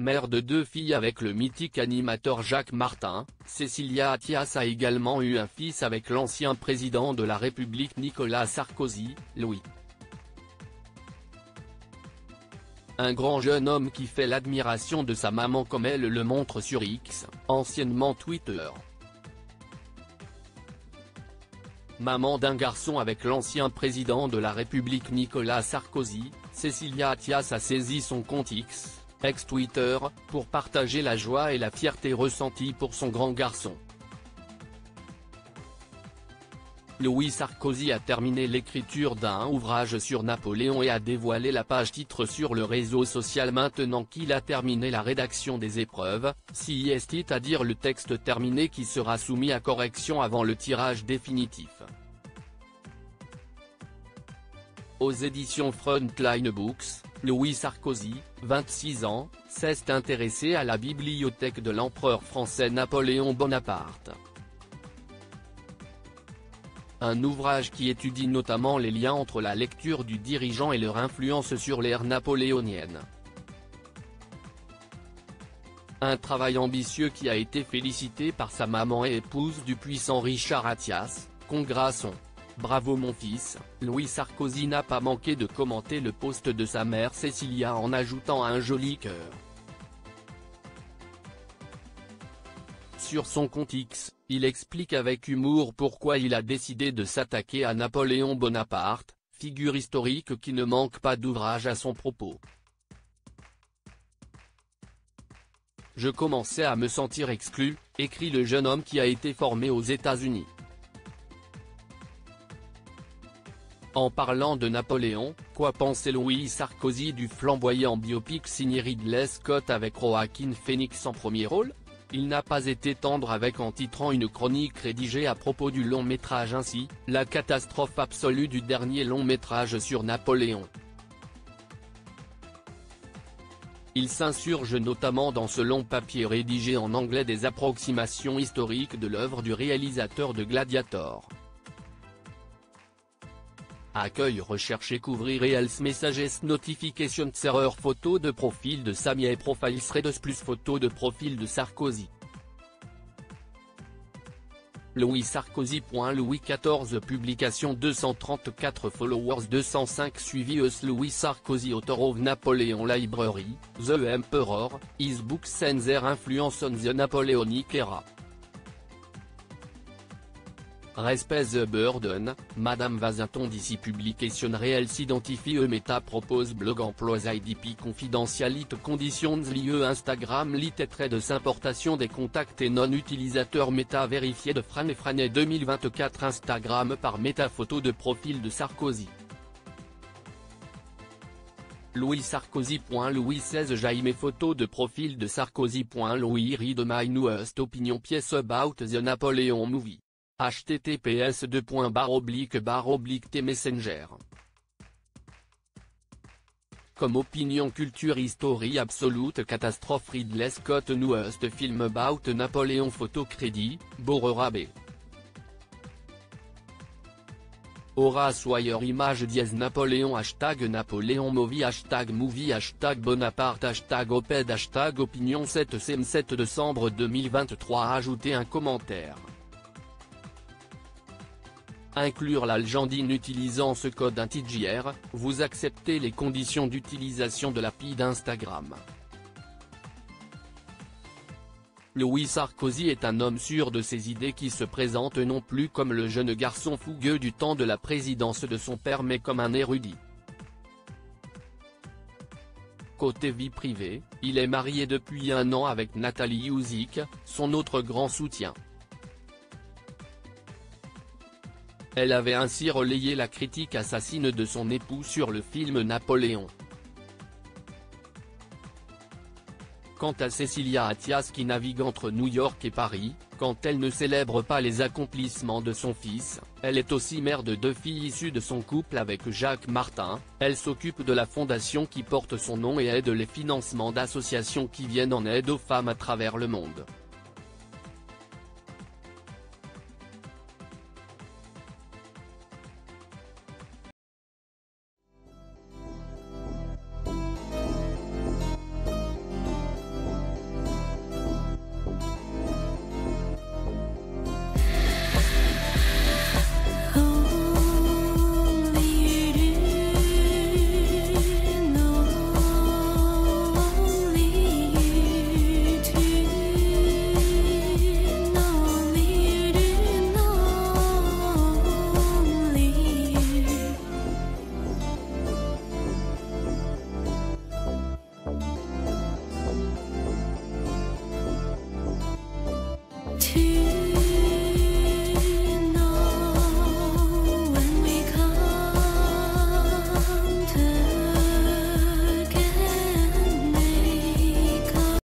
Mère de 2 filles avec le mythique animateur Jacques Martin, Cécilia Attias a également eu un fils avec l'ancien président de la République Nicolas Sarkozy, Louis. Un grand jeune homme qui fait l'admiration de sa maman comme elle le montre sur X, anciennement Twitter. Maman d'un garçon avec l'ancien président de la République Nicolas Sarkozy, Cécilia Attias a saisi son compte X, ex-Twitter, pour partager la joie et la fierté ressentie pour son grand garçon. Louis Sarkozy a terminé l'écriture d'un ouvrage sur Napoléon et a dévoilé la page titre sur le réseau social maintenant qu'il a terminé la rédaction des épreuves, c'est-à-dire le texte terminé qui sera soumis à correction avant le tirage définitif. Aux éditions Frontline Books, Louis Sarkozy, 26 ans, s'est intéressé à la bibliothèque de l'empereur français Napoléon Bonaparte. Un ouvrage qui étudie notamment les liens entre la lecture du dirigeant et leur influence sur l'ère napoléonienne. Un travail ambitieux qui a été félicité par sa maman et épouse du puissant Richard Attias, Congrasson. Bravo mon fils, Louis Sarkozy n'a pas manqué de commenter le post de sa mère Cécilia en ajoutant un joli cœur. Sur son compte X, il explique avec humour pourquoi il a décidé de s'attaquer à Napoléon Bonaparte, figure historique qui ne manque pas d'ouvrage à son propos. Je commençais à me sentir exclu, écrit le jeune homme qui a été formé aux États-Unis. En parlant de Napoléon, quoi pensait Louis Sarkozy du flamboyant biopic signé Ridley Scott avec Joaquin Phoenix en premier rôle? Il n'a pas été tendre avec en titrant une chronique rédigée à propos du long métrage ainsi, la catastrophe absolue du dernier long métrage sur Napoléon. Il s'insurge notamment dans ce long papier rédigé en anglais des approximations historiques de l'œuvre du réalisateur de Gladiator. Accueil recherché couvrir Reels Messages Notifications Erreur photo de profil de Samia et Profile Threads plus photo de profil de Sarkozy. Louis Sarkozy. Louis XIV publication 234 followers 205 suivi us Louis Sarkozy author of Napoleon Library, The Emperor, his books and their influence on the Napoleonic era. Respect the burden, Madame Vazinton d'ici publication Reels identifie Meta propose blog emplois IDP confidentialite conditions lieu Instagram lit trait de s'importation des contacts et non-utilisateurs Meta vérifié de Fran et Franet 2024 Instagram par Meta photo de profil de Sarkozy. Louis Sarkozy. Louis XVI Jaime photo de profil de Sarkozy. Louis read my newest opinion piece about the Napoleon movie. https://t messenger. Comme opinion culture history absolute catastrophe Ridley Scott newest film about Napoléon photo crédit, Borera B. Horace Wire image dièse Napoléon #Napoléon movie #movie #Bonaparte #oped #opinion 7 décembre 2023 ajouter un commentaire. Inclure la légende utilisant ce code integer, vous acceptez les conditions d'utilisation de l'API d'Instagram. Louis Sarkozy est un homme sûr de ses idées qui se présente non plus comme le jeune garçon fougueux du temps de la présidence de son père mais comme un érudit. Côté vie privée, il est marié depuis 1 an avec Nathalie Youzik, son autre grand soutien. Elle avait ainsi relayé la critique assassine de son époux sur le film Napoléon. Quant à Cécilia Attias qui navigue entre New York et Paris, quand elle ne célèbre pas les accomplissements de son fils, elle est aussi mère de 2 filles issues de son couple avec Jacques Martin, elle s'occupe de la fondation qui porte son nom et aide les financements d'associations qui viennent en aide aux femmes à travers le monde. identity.